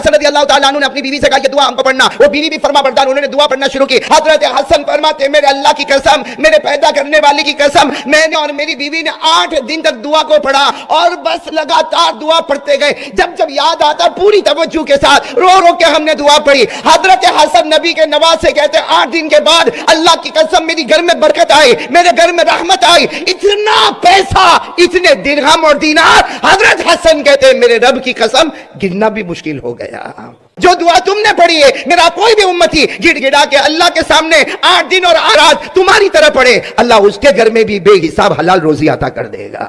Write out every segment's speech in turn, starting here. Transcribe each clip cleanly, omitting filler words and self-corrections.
حسن رضی اللہ تعالیٰ عنہ نے اپنی بیوی سے کہا کہ دعا ہم کو پڑھنا، وہ بیوی بھی فرما بردار، انہوں نے دعا پڑھنا شروع کی۔ حضرت حسن فرماتے میرے اللہ کی قسم، میرے پیدا کرنے والے کی قسم، میں نے اور میری بیوی نے 8 دن تک دعا کو پڑھا اور بس لگاتار دعا پڑھتے گئے، جب یاد آتا پوری توجہ کے ساتھ رو رو کے ہم نے دعا پڑھی۔ حضرت حسن نبی کے نواز سے کہتے 8 دن کے بعد اللہ کی قسم میری گھر میں برکت آئی، میرے گھر میں رحمت آئی، اتنا پیسہ، اتنے درہم اور دینار، حضرت حسن کہتے میرے رب کی قسم گننا بھی مشکل ہو گیا۔ جو دعا تم نے پڑھی ہے میرا کوئی بھی امتی گڑ گڑا کے اللہ کے سامنے 8 دن اور 8 رات تمہاری طرح پڑھے، اللہ اس کے گھر میں بھی بے حساب حلال روزی عطا کر دے گا۔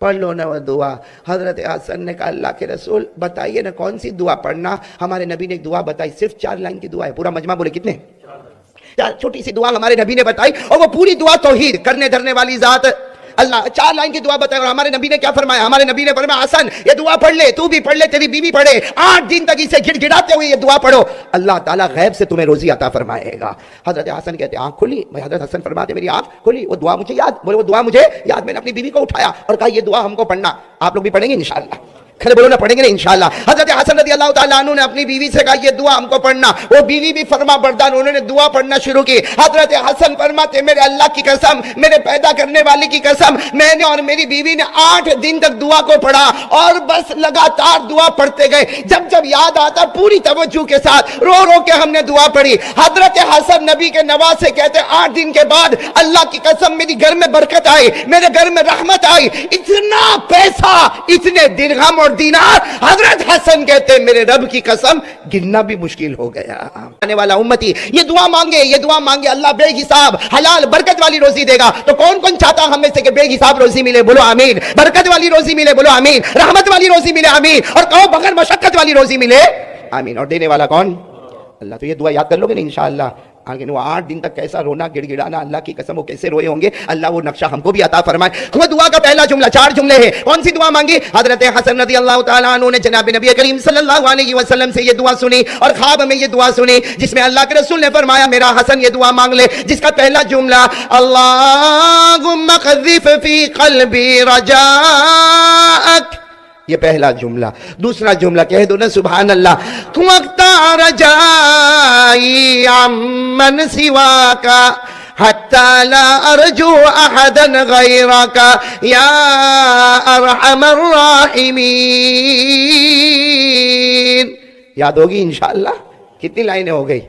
پڑھ لو نا وہ دعا۔ حضرت حسن نے کہا اللہ کے رسول بتائیے نا کون سی دعا پڑھنا؟ ہمارے نبی نے ایک دعا بتائی، صرف 4 لائن کی دعا ہے، پورا مجمع بولے کتنے؟ چھوٹی سی دعا ہمارے نبی نے بتائی، اور وہ پوری دعا توحید، کرنے دھرنے والی ذات اللہ۔ 4 لائن کی دعا بتائی، اور ہمارے نبی نے کیا فرمایا؟ ہمارے نبی نے فرمایا حسن یہ دعا پڑھ لے، تو بھی پڑھ لے، تیری بیوی پڑھے، 8 دن تک اسے گڑ گڑاتے ہوئے یہ دعا پڑھو، اللہ تعالیٰ غیب سے تمہیں روزی عطا فرمائے گا۔ حضرت حسن کہتے آنکھ کھلی، حضرت حسن فرماتے میری آنکھ کھلی، وہ دعا مجھے یاد، بولے وہ دعا مجھے یاد، میں نے اپنی بیوی کو اٹھایا اور کہا یہ دعا ہم کو پڑھنا۔ آپ لوگ بھی پڑھیں گے انشاءاللہ؟ کھڑے بولو نا، پڑھیں گے نا انشاءاللہ۔ حضرت حسن رضی اللہ تعالیٰ عنہ نے اپنی بیوی سے کہا یہ دعا ہم کو پڑھنا، وہ بیوی بھی فرما بردار، انہوں نے دعا پڑھنا شروع کی۔ حضرت حسن فرماتے میرے اللہ کی قسم، میرے پیدا کرنے والے کی قسم، میں نے اور میری بیوی نے 8 دن تک دعا کو پڑھا اور بس لگاتار دعا پڑھتے گئے، جب یاد آتا پوری توجہ کے ساتھ رو رو کے ہم نے دعا پڑھی۔ حضرت حسن نبی کے نواز سے کہتے 8 دن کے بعد اللہ کی قسم میری گھر میں برکت آئی، میرے گھر میں رحمت آئی، اتنا پیسہ، اتنے درہم اور دینار، حضرت حسن کہتے میرے رب کی قسم گننا بھی مشکل ہو گیا۔ آنے والا امتی یہ دعا مانگے، یہ دعا مانگے، اللہ بے حساب حلال برکت والی روزی دے گا۔ تو کون کون چاہتا ہم میں سے کہ بے حساب روزی ملے؟ بولو آمین۔ برکت والی روزی ملے؟ بولو آمین۔ رحمت والی روزی ملے؟ آمین۔ اور کہو بغیر مشقت والی روزی ملے؟ آمین۔ اور دینے والا کون؟ اللہ۔ تو یہ دعا یاد کر لو گے نا انشاءاللہ؟ آگے وہ 8 دن تک کیسا رونا گڑ گڑانا، اللہ کی قسم وہ کیسے روئے ہوں گے، اللہ وہ نقشہ ہم کو بھی عطا فرمائے۔ وہ دعا کا پہلا جملہ، 4 جملے ہیں، کون سی دعا مانگی؟ حضرت حسن رضی اللہ تعالیٰ عنہ نے جناب نبی کریم صلی اللہ علیہ وسلم سے یہ دعا سنی اور خواب میں یہ دعا سنی، جس میں اللہ کے رسول نے فرمایا میرا حسن یہ دعا مانگ لے، جس کا پہلا جملہ اللہم قذف فی قلبی رجاءک، یہ پہلا جملہ۔ دوسرا جملہ کہہ دو نا سبحان اللہ، وَاقْطَعْ رَجَائِي عَمَّنْ سِوَاكَ حَتَّى لَا أَرْجُو أَحَدًا غَيْرَكَ يَا أَرْحَمَ الرَّاحِمِينَ۔ یاد ہوگی انشاءاللہ؟ کتنی لائنیں ہو گئی؟